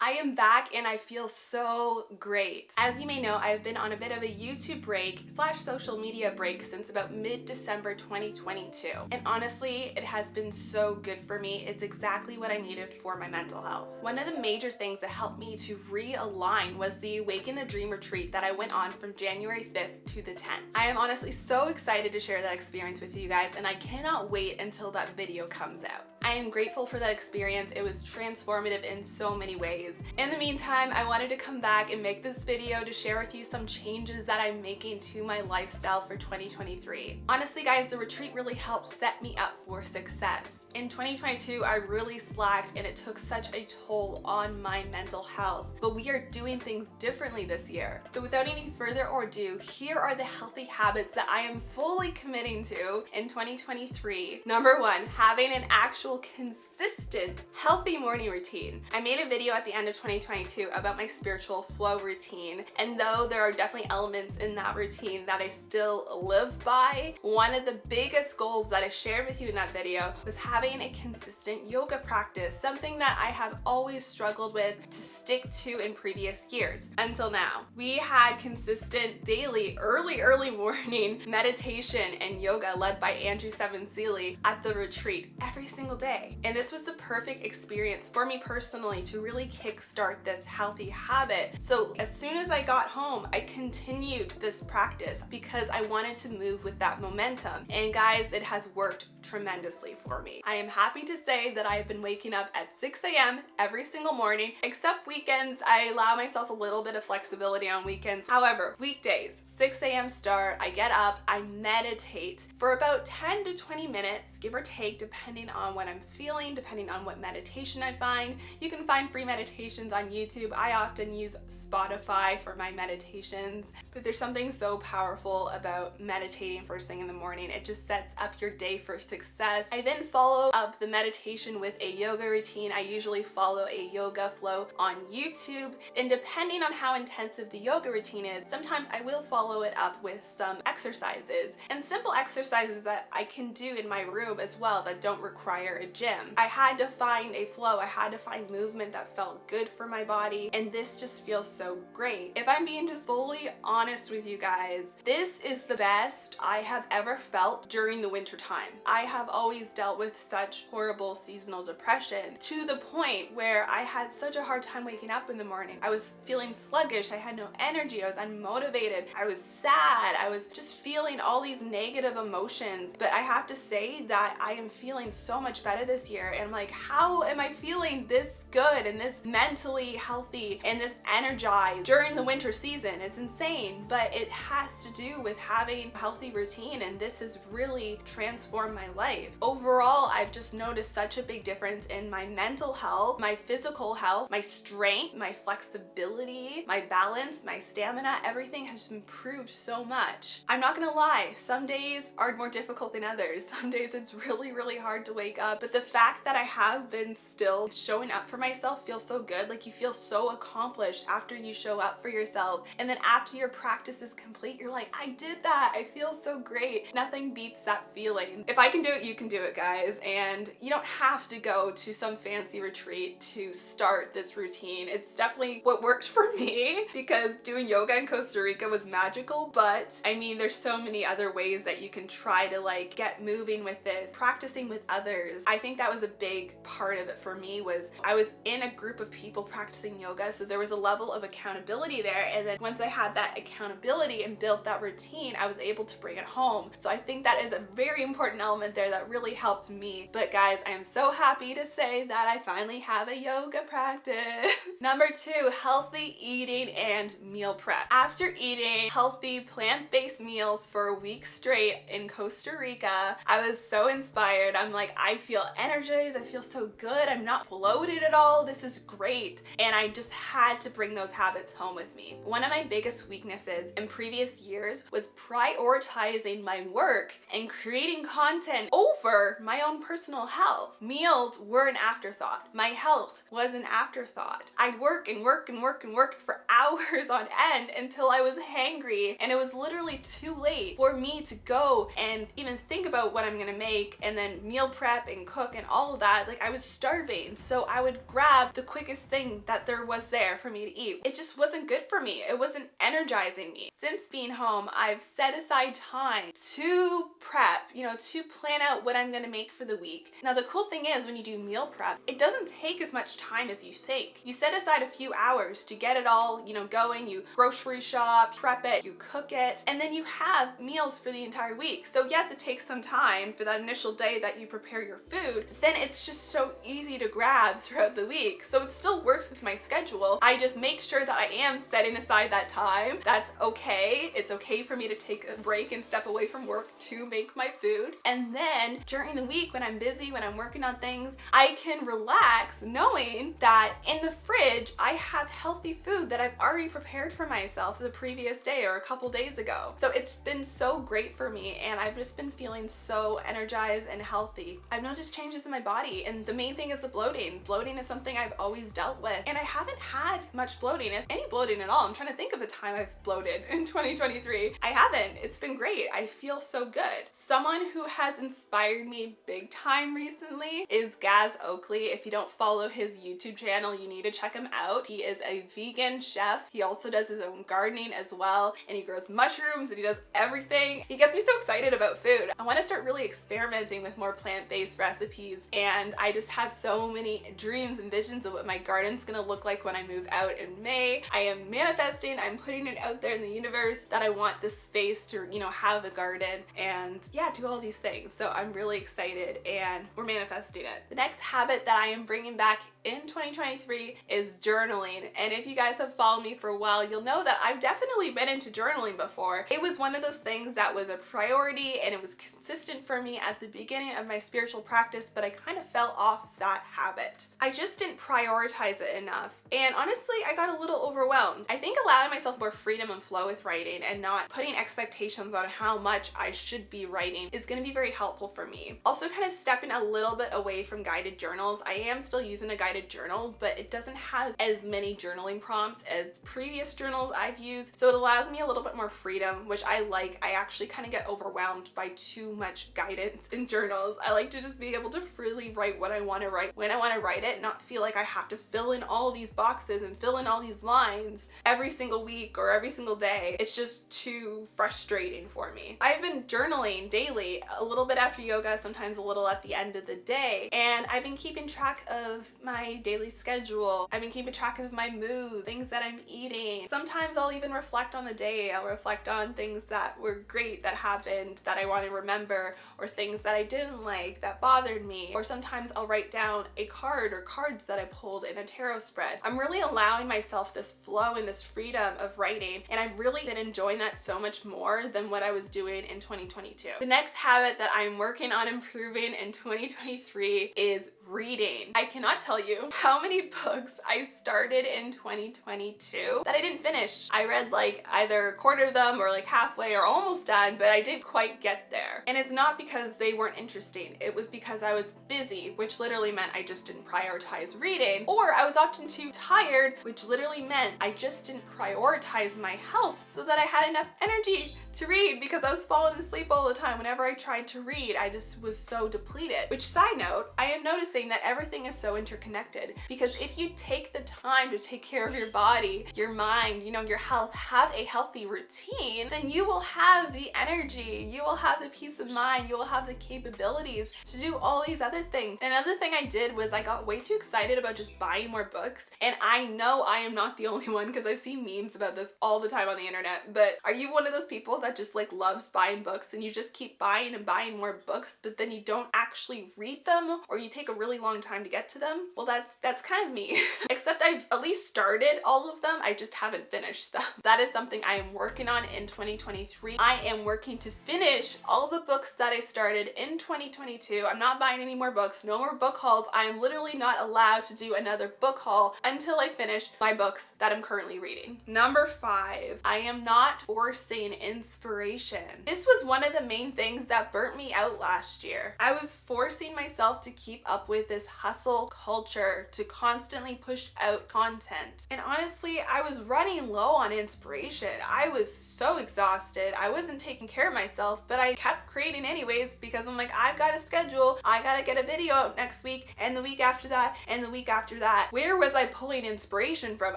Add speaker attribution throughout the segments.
Speaker 1: I am back and I feel so great. As you may know, I've been on a bit of a YouTube break / social media break since about mid-December 2022. And honestly, it has been so good for me. It's exactly what I needed for my mental health. One of the major things that helped me to realign was the Awaken the Dream retreat that I went on from January 5th to the 10th. I am honestly so excited to share that experience with you guys, and I cannot wait until that video comes out. I am grateful for that experience. It was transformative in so many ways. In the meantime, I wanted to come back and make this video to share with you some changes that I'm making to my lifestyle for 2023. Honestly, guys, the retreat really helped set me up for success. In 2022, I really slacked and it took such a toll on my mental health, but we are doing things differently this year. So without any further ado, here are the healthy habits that I am fully committing to in 2023. Number one, having an actual consistent healthy morning routine. I made a video at the end of 2022 about my spiritual flow routine, and though there are definitely elements in that routine that I still live by, one of the biggest goals that I shared with you in that video was having a consistent yoga practice, something that I have always struggled with to stick to in previous years until now. We had consistent daily early morning meditation and yoga led by Andrew Seven-Seeley at the retreat every single day. And this was the perfect experience for me personally to really kickstart this healthy habit. So as soon as I got home, I continued this practice because I wanted to move with that momentum. And guys, it has worked tremendously for me. I am happy to say that I have been waking up at 6 a.m. every single morning, except weekends. I allow myself a little bit of flexibility on weekends. However, weekdays, 6 a.m. start, I get up, I meditate for about 10 to 20 minutes, give or take, depending on what I'm feeling, depending on what meditation I find. You can find free meditations on YouTube. I often use Spotify for my meditations, but there's something so powerful about meditating first thing in the morning. It just sets up your day for success. I then follow up the meditation with a yoga routine. I usually follow a yoga flow on YouTube, and depending on how intensive the yoga routine is, sometimes I will follow it up with some exercises and simple exercises that I can do in my room as well that don't require a gym. I had to find a flow. I had to find movement that felt good for my body, and this just feels so great. If I'm being just fully honest with you guys, this is the best I have ever felt during the winter time. I have always dealt with such horrible seasonal depression to the point where I had such a hard time waking up in the morning. I was feeling sluggish. I had no energy. I was unmotivated. I was sad. I was just feeling all these negative emotions. But I have to say that I am feeling so much better this year. And I'm like, how am I feeling this good and this mentally healthy and this energized during the winter season? It's insane, but it has to do with having a healthy routine, and this has really transformed my life. Overall, I've just noticed such a big difference in my mental health, my physical health, my strength, my flexibility, my balance, my stamina. Everything has improved so much. I'm not gonna lie, some days are more difficult than others. Some days it's really hard to wake up, but the fact that I have been still showing up for myself feels so good. Like, you feel so accomplished after you show up for yourself, and then after your practice is complete, you're like, I did that. I feel so great. Nothing beats that feeling. If I can do it, you can do it, guys. And you don't have to go to some fancy retreat to start this routine. It's definitely what worked for me because doing yoga in Costa Rica was magical, but I mean, there's so many other ways that you can try to like get moving with this. Practicing with others. I think that was a big part of it for me. Was I was in a group of people practicing yoga, so there was a level of accountability there, and then once I had that accountability and built that routine, I was able to bring it home. So I think that is a very important element there that really helped me. But guys, I am so happy to say that I finally have a yoga practice. Number two, healthy eating and meal prep. After eating healthy plant-based meals for a week straight in Costa Rica, I was so inspired. I'm like, I feel energized. I feel so good. I'm not bloated at all. This is great. And I just had to bring those habits home with me. One of my biggest weaknesses in previous years was prioritizing my work and creating content over my own personal health. Meals were an afterthought. My health was an afterthought. I'd work and work and work and work for hours on end until I was hangry, and it was literally too late for me to go and even think about what I'm gonna make and then meal prep and cook and all of that, like I was starving. So I would grab the quickest thing that there was there for me to eat. It just wasn't good for me. It wasn't energizing me. Since being home, I've set aside time to prep, to plan out what I'm gonna make for the week. Now the cool thing is when you do meal prep, it doesn't take as much time as you think. You set aside a few hours to get it all, going. You grocery shop, prep it, you cook it, and then you have meals for the entire week. So yes, it takes some time for that initial day that you prepare your food, but then it's just so easy to grab throughout the week. So it still works with my schedule. I just make sure that I am setting aside that time. That's okay. It's okay for me to take a break and step away from work to make my food. And then during the week when I'm busy, when I'm working on things, I can relax knowing that in the fridge I have healthy food that I've already prepared for myself the previous day or a couple days ago. So it's been so great for me, and I've just been feeling so energized and healthy. I've noticed changes in my body, and the main thing is the bloating. Bloating is something I've always dealt with, and I haven't had much bloating, if any bloating at all. I'm trying to think of a time I've bloated in 2023. I haven't. It's been great. I feel so good. Someone who has inspired me big time recently is Gaz Oakley. If you don't follow his YouTube channel, you need to check him out. He is a vegan chef. He also does his own gardening as well, and he grows mushrooms and he does everything. He gets me so excited about food. I want to start really experimenting with more plant-based recipes, and I just have so many dreams and visions of what my garden's gonna look like when I move out in May. I am manifesting, I'm putting it out there in the universe that I want this space to, have a garden and yeah, do all these things. So I'm really excited and we're manifesting it. The next habit that I am bringing back in 2023 is journaling. And if you guys have followed me for a while, you'll know that I've definitely been into journaling before. It was one of those things that was a priority and it was consistent for me at the beginning of my spiritual practice, but I kind of fell off that habit. I just didn't prioritize it enough. And honestly, I got a little overwhelmed. I think allowing myself more freedom and flow with writing and not putting expectations on how much I should be writing is going to be very helpful for me. Also kind of stepping a little bit away from guided journals. I am still using a guided journal, but it doesn't have as many journaling prompts as previous journals I've used. So it allows me a little bit more freedom, which I like. I actually kind of get overwhelmed by too much guidance in journals. I like to just be able to freely write what I want to write when I want to write it, not feel like I have to fill in all these boxes and fill in all these lines every single week or every single day. It's just too frustrating for me. I've been journaling daily, a little bit after yoga, sometimes a little at the end of the day, and I've been keeping track of my daily schedule. I've been keeping track of my mood, things that I'm eating. Sometimes I'll even reflect on the day. I'll reflect on things that were great that happened that I want to remember, or things that I didn't like that bothered me. Or sometimes I'll write down a card or cards that I pulled in a tarot spread. I'm really allowing myself this flow and this freedom of writing, and I've really been enjoying that so much more than what I was doing in 2022. The next habit that I'm working on improving in 2023 is reading. I cannot tell you how many books I started in 2022 that I didn't finish. I read like either a quarter of them or like halfway or almost done, but I didn't quite get there. And it's not because they weren't interesting. It was because I was busy, which literally meant I just didn't prioritize reading, or I was often too tired, which literally meant I just didn't prioritize my health so that I had enough energy to read, because I was falling asleep all the time. Whenever I tried to read, I just was so depleted. Which, side note, I am noticing that everything is so interconnected, because if you take the time to take care of your body, your mind, your health, have a healthy routine, then you will have the energy, you will have the peace of mind, you will have the capabilities to do all these other things. And another thing I did was I got way too excited about just buying more books, and I know I am not the only one, because I see memes about this all the time on the internet. But are you one of those people that just like loves buying books and you just keep buying and buying more books, but then you don't actually read them, or you take a really long time to get to them? Well, that's kind of me. Except I've at least started all of them, I just haven't finished them. That is something I am working on in 2023. I am working to finish all the books that I started in 2022. I'm not buying any more books, no more book hauls. I am literally not allowed to do another book haul until I finish my books that I'm currently reading. Number 5, I am not forcing inspiration. This was one of the main things that burnt me out last year. I was forcing myself to keep up with with this hustle culture to constantly push out content. And honestly, I was running low on inspiration. I was so exhausted. I wasn't taking care of myself, but I kept creating anyways because I'm like, I've got a schedule. I gotta get a video out next week and the week after that and the week after that. Where was I pulling inspiration from?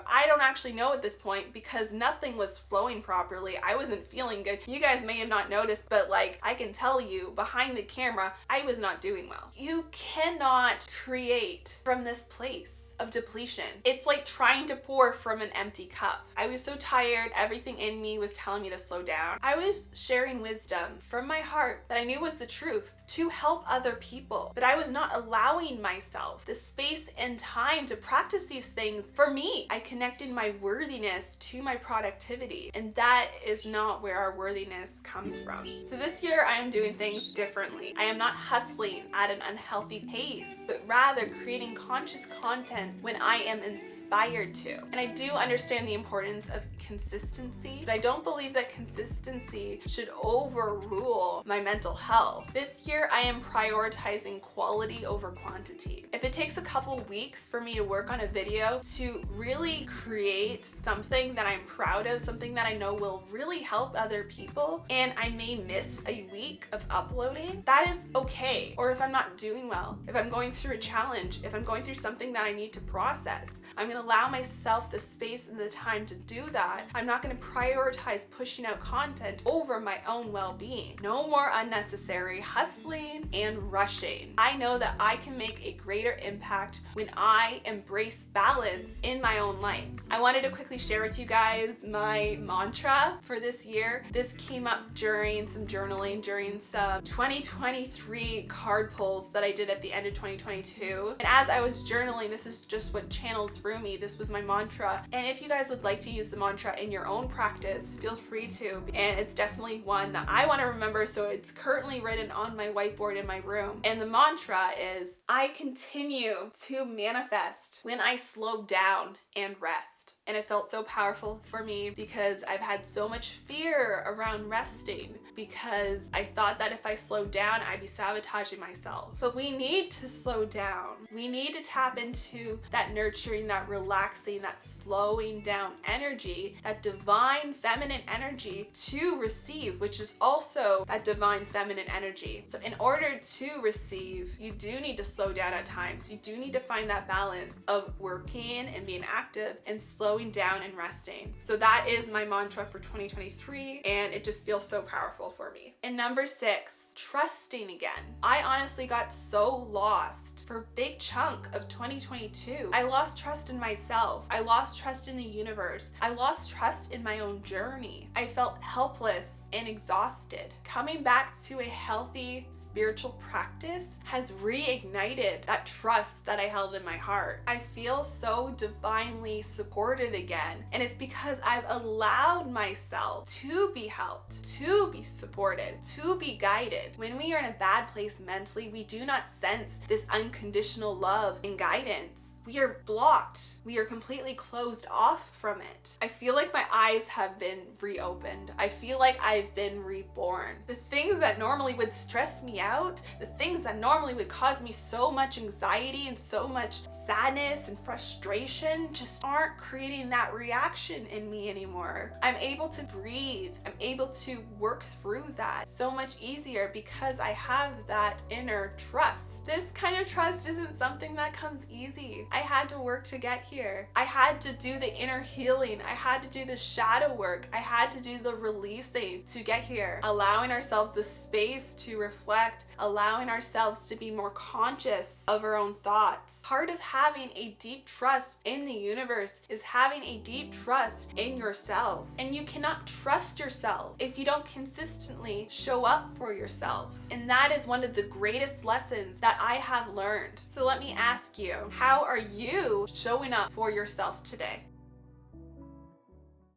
Speaker 1: I don't actually know at this point because nothing was flowing properly. I wasn't feeling good. You guys may have not noticed, but like I can tell you behind the camera, I was not doing well. You cannot create from this place of depletion. It's like trying to pour from an empty cup. I was so tired. Everything in me was telling me to slow down. I was sharing wisdom from my heart that I knew was the truth to help other people, but I was not allowing myself the space and time to practice these things for me. I connected my worthiness to my productivity, and that is not where our worthiness comes from. So this year I am doing things differently. I am not hustling at an unhealthy pace, but rather creating conscious content when I am inspired to. And I do understand the importance of consistency, but I don't believe that consistency should overrule my mental health. This year I am prioritizing quality over quantity. If it takes a couple weeks for me to work on a video to really create something that I'm proud of, something that I know will really help other people, and I may miss a week of uploading, that is okay. Or if I'm not doing well, if I'm going through a challenge, if I'm going through something that I need to process, I'm gonna allow myself the space and the time to do that. I'm not gonna prioritize pushing out content over my own well-being. No more unnecessary hustling and rushing. I know that I can make a greater impact when I embrace balance in my own life. I wanted to quickly share with you guys my mantra for this year. This came up during some journaling, during some 2023 card pulls that I did at the end of 2022. And as I was journaling, this is just what channeled through me. This was my mantra. And if you guys would like to use the mantra in your own practice, feel free to. And it's definitely one that I want to remember, so it's currently written on my whiteboard in my room. And the mantra is, I continue to manifest when I slow down and rest. And it felt so powerful for me because I've had so much fear around resting because I thought that if I slowed down, I'd be sabotaging myself. But we need to slow down. We need to tap into that nurturing, that relaxing, that slowing down energy, that divine feminine energy to receive, which is also that divine feminine energy. So in order to receive, you do need to slow down at times. You do need to find that balance of working and being active and slowing down and resting. So that is my mantra for 2023, and it just feels so powerful for me. And number 6, trusting again. I honestly got so lost for a big chunk of 2022. I lost trust in myself. I lost trust in the universe. I lost trust in my own journey. I felt helpless and exhausted. Coming back to a healthy spiritual practice has reignited that trust that I held in my heart. I feel so divinely supported again, and it's because I've allowed myself to be helped, to be supported, to be guided. When we are in a bad place mentally, we do not sense this unconditional love and guidance. We are blocked. We are completely closed off from it. I feel like my eyes have been reopened. I feel like I've been reborn. The things that normally would stress me out, the things that normally would cause me so much anxiety and so much sadness and frustration just aren't creating that reaction in me anymore. I'm able to breathe. I'm able to work through that so much easier because I have that inner trust. This kind of trust isn't something that comes easy. I had to work to get here. I had to do the inner healing. I had to do the shadow work. I had to do the releasing to get here. Allowing ourselves the space to reflect, allowing ourselves to be more conscious of our own thoughts. Part of having a deep trust in the universe is having a deep trust in yourself. And you cannot trust yourself if you don't consistently show up for yourself. And that is one of the greatest lessons that I have learned. So let me ask you, how are you showing up for yourself today?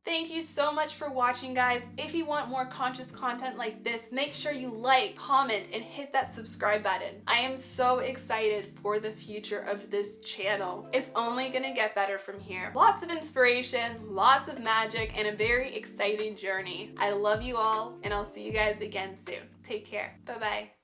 Speaker 1: Thank you so much for watching, guys. If you want more conscious content like this, make sure you like, comment, and hit that subscribe button. I am so excited for the future of this channel. It's only gonna get better from here. Lots of inspiration, lots of magic, and a very exciting journey. I love you all, and I'll see you guys again soon. Take care. Bye-bye.